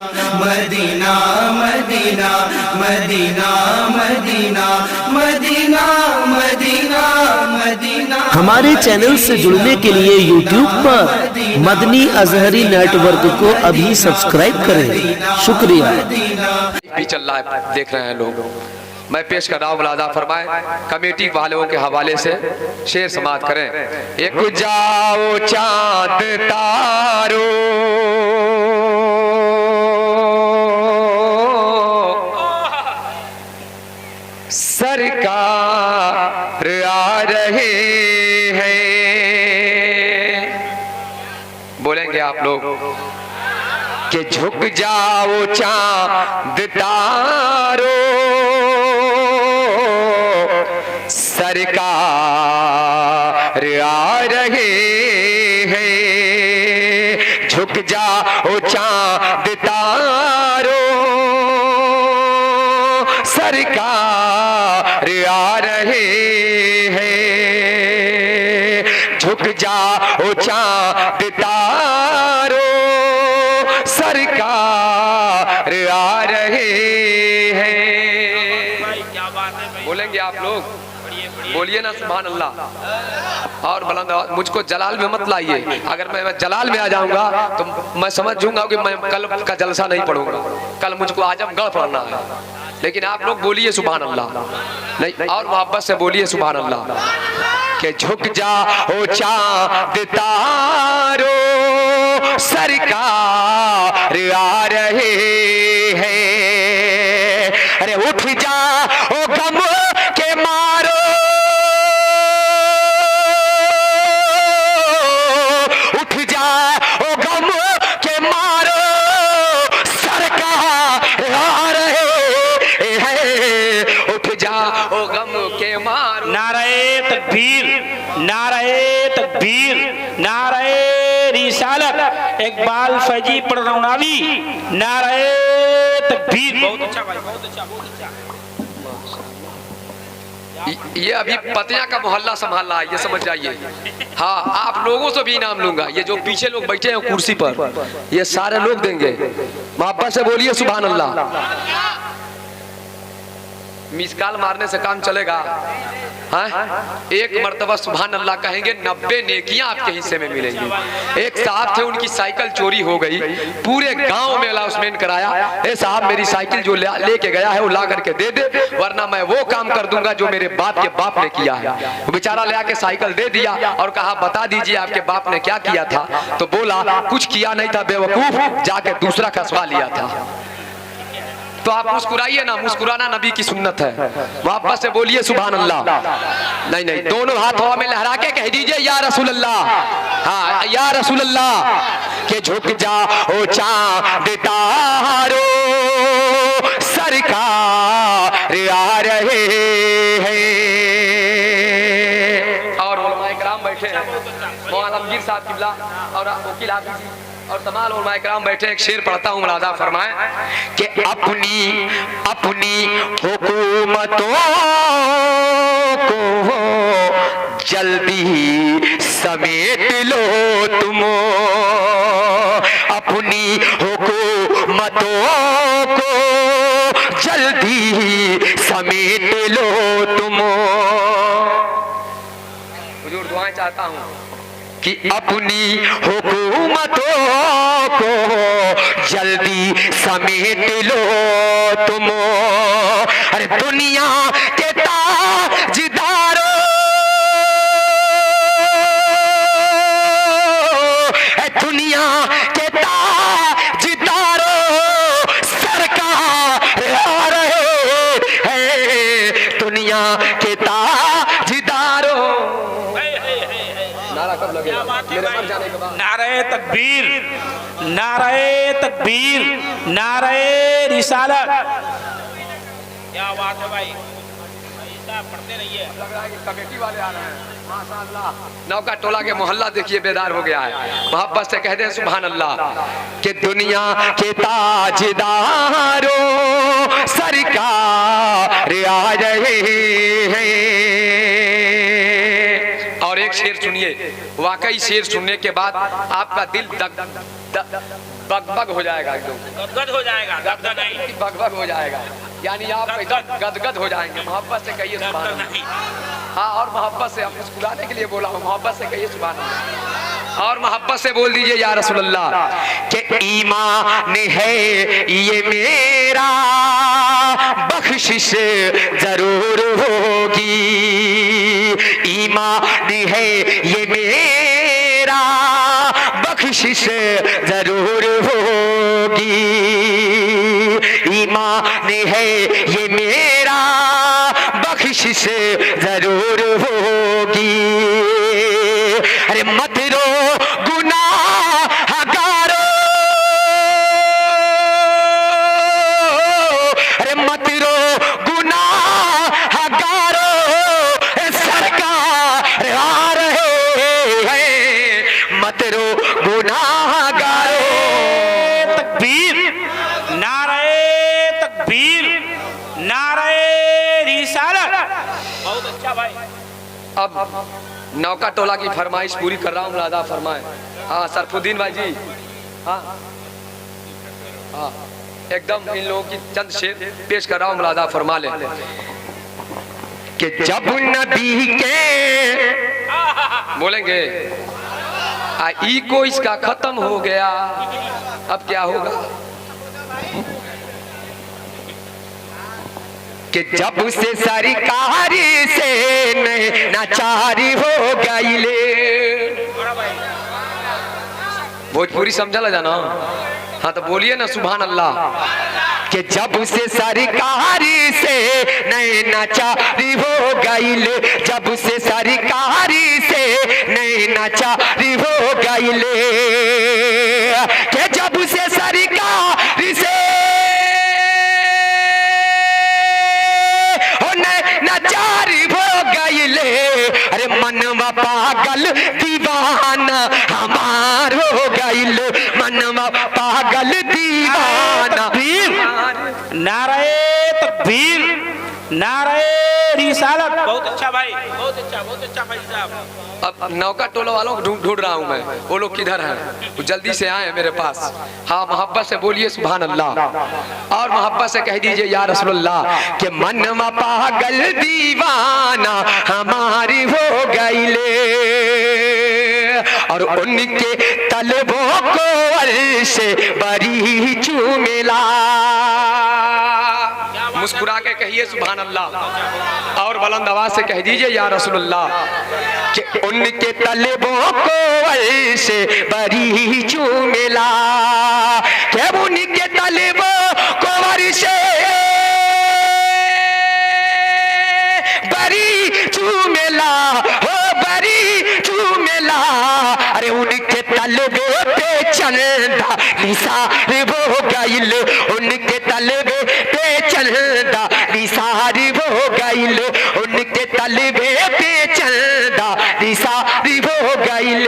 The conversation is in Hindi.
Medina Medina Medina Medina Medina Medina Medina. हमारे चैनल से जुड़ने के लिए YouTube पर मदनी अजहरी नेटवर्क को अभी सब्सक्राइब करें। शुक्रिया। भी चल रहा है, देख रहे हैं लोग। मैं पेश कर रहा हूँ, मुलादा फरमाए कमेटी वालों के हवाले से शेर समाप्त करें। एक जाओ चांद तारो सरकार आ रहे हैं। बोलेंगे आप लोग कि झुक जाओ चांद तारो सरकार आ रहे हैं। झुक जाओ चांद तारो सरकार आ रहे हैं। झुक जाओ चांद तारो सरकार आ रहे हैं। बोलेंगे आप लोग, बोलिए ना सुभान अल्लाह और बुलंद। मुझको जलाल में मत लाइए, अगर मैं जलाल में आ जाऊंगा तो मैं समझूंगा कि मैं कल का जलसा नहीं पढ़ूंगा, कल मुझको आजमगढ़ पढ़ना है। लेकिन आप लोग बोलिए सुभान अल्लाह, नहीं और मोहब्बत से बोलिए सुभान अल्लाह। कि झुक जाओ चांद तारो सरकार आ रहे हैं। अरे उठ जाओ गम के मारो, उठ जाओ गम के मारो सरकार आ रहे हैं। उठ जाओ गम के मारो। नारे तकबीर, नारे तकबीर, नारे रिसालत। इकबाल फैजी पड़नौनावी, नारे तकबीर। बहुत अच्छा भाई, बहुत अच्छा, बहुत अच्छा। ये अभी पतिया का मोहल्ला संभाल रहा है, ये समझ जाइए। हाँ, आप लोगों से भी इनाम लूंगा। ये जो पीछे लोग बैठे हैं कुर्सी पर, ये सारे लोग देंगे। मोहब्बत से बोलिए सुभान अल्लाह। मिस कॉल मारने से काम चलेगा? हाँ, एक मर्तबा सुभान अल्लाह कहेंगे, 90 नेकियां आपके हिस्से में मिलेंगी। एक साहब थे, उनकी साइकिल चोरी हो गई, पूरे गांव में अनाउंसमेंट कराया, ए साहब मेरी साइकिल जो लेके गया है वो ला करके दे दे, वरना मैं वो काम कर दूंगा जो मेरे बाप के बाप ने किया है। वो बेचारा ले आके साइकिल दे दिया और कहा बता दीजिए आपके बाप ने क्या किया था। तो बोला कुछ किया नहीं था बेवकूफ, जाके दूसरा कसवा लिया था। तो आप मुस्कुराइए ना, मुस्कुराना नबी की सुन्नत है। वापस से बोलिए सुभान अल्लाह। नहीं नहीं, दोनों हाथ हवा में लहरा के कह दीजिए या रसूल अल्लाह। हाँ, या रसूल अल्लाह। के झुक जाओ चांद तारो सरकार आ रहे हैं। और उलमाए किराम बैठे हैं, मौलाना आलमगीर साहब किबला और वकील हाफिज जी और तमाम उलमाए किराम बैठे। एक शेर पढ़ता हूँ, मुलादा फरमाए कि अपनी अपनी हुकूमतों को जल्दी समेट लो तुम, अपनी हुकूमतों को जल्दी समेट लो तुम। हुजूर दुआएं चाहता हूँ कि अपनी हुकूमतों को जल्दी समेट लो तुम। अरे दुनिया के ताजदारों, दुनिया के ताजदारों सरकार आ रहे हैं। दुनिया के ताजदारों। नारा कब लगेगा? मेरे मर जाने के बाद। नारे तकबीर, नारे तकबीर, नारे रिसालत। क्या बात है भाई, पढ़ते रहिए। लग रहा है कि कमेटी वाले आ रहे हैं। माशाअल्लाह, नौका टोला के मोहल्ला देखिए बेदार हो गया है। मोहब्बत से कह दे सुभान अल्लाह। कि दुनिया के ताजदारों सरकार आ रहे हैं। और एक एक शेर सुनिए, वाकई शेर सुनने के बाद आपका दिल बगबग हो जाएगा, एकदम गदगद हो जाएगा, गदगद नहीं, बगबग हो जाएगा, यानी आप एकदम गदगद हो जाएंगे। मोहब्बत से कहिए सुभान गदगद अल्लाह। नहीं। हाँ, और मोहब्बत से, आप मुस्कुराने के लिए बोला हूँ, मोहब्बत से कहिए सुभान अल्लाह, और मोहब्बत से बोल दीजिए या रसूल अल्लाह कि ईमान है ये मेरा, बख्शिश जरूर होगी। ईमान है ये मेरा, बख्शिश जरूर होगी। ईमान है ये मेरा, बख्शिश जरूर होगी। अरे मत रो गुनाहगारो, अरे मत रो गुनाहगारो, सरकार आ रहे हैं, मत रो गुनाहगारो। तकबीर, नारे तकबीर, नारे रिसालत। बहुत अच्छा भाई। अब नौका टोला की फरमाइश पूरी कर रहा हूँ, मुलादा फरमाए। हाँ सरफुद्दीन भाई जी, हाँ हाँ, एकदम इन लोगों की चंद शेर पेश कर रहा हूँ, मुलादा फरमा ले कि जब नबी के बोलेंगे ई को इसका खत्म हो गया, अब क्या होगा कि जब से सरकारी से नाचारी हो गई ले। भोजपुरी समझा जाना? हाँ तो बोलिए ना सुभान अल्लाह कि जब से सरकारी से नए नाचारी हो गई ले, जब से सरकारी से नए नाचारी हो गई ले, कि जब से सरकारी से नाचारी हो गई ले। अरे मनवा पागल दीवाना हमार हो गई ले, मनवा पागल दीवाना। नारे तकबीर, नारे रिसालत। बहुत अच्छा भाई, बहुत अच्छा भाई साहब। अब नौका टोला वालों को ढूंढ रहा हूँ मैं, वो लोग किधर हैं, वो जल्दी से आए मेरे पास। हाँ मोहब्बत से बोलिए सुभान अल्लाह, और मोहब्बत से कह दीजिए या रसूलुल्लाह कि मनवा पागल दीवाना हमारी हो गई ले, और उनके तलबों को अर्श बरी चूमेला। मुस्कुरा के कहिए सुभान अल्लाह, और बुलंद आवाज से कह दीजिए या रसूलुल्लाह कि उनके तलबों को अर्श बरी चूमेला, कि उनके तलबों को अर्श बरी चूमेला, हो बरी चूमेला। अरे उनके तलबे पे चंदा निसार हो गइल, उनके तलबे पे चंदा निसार हो गइल, उनके तलबे पे चंदा निसार हो गइल।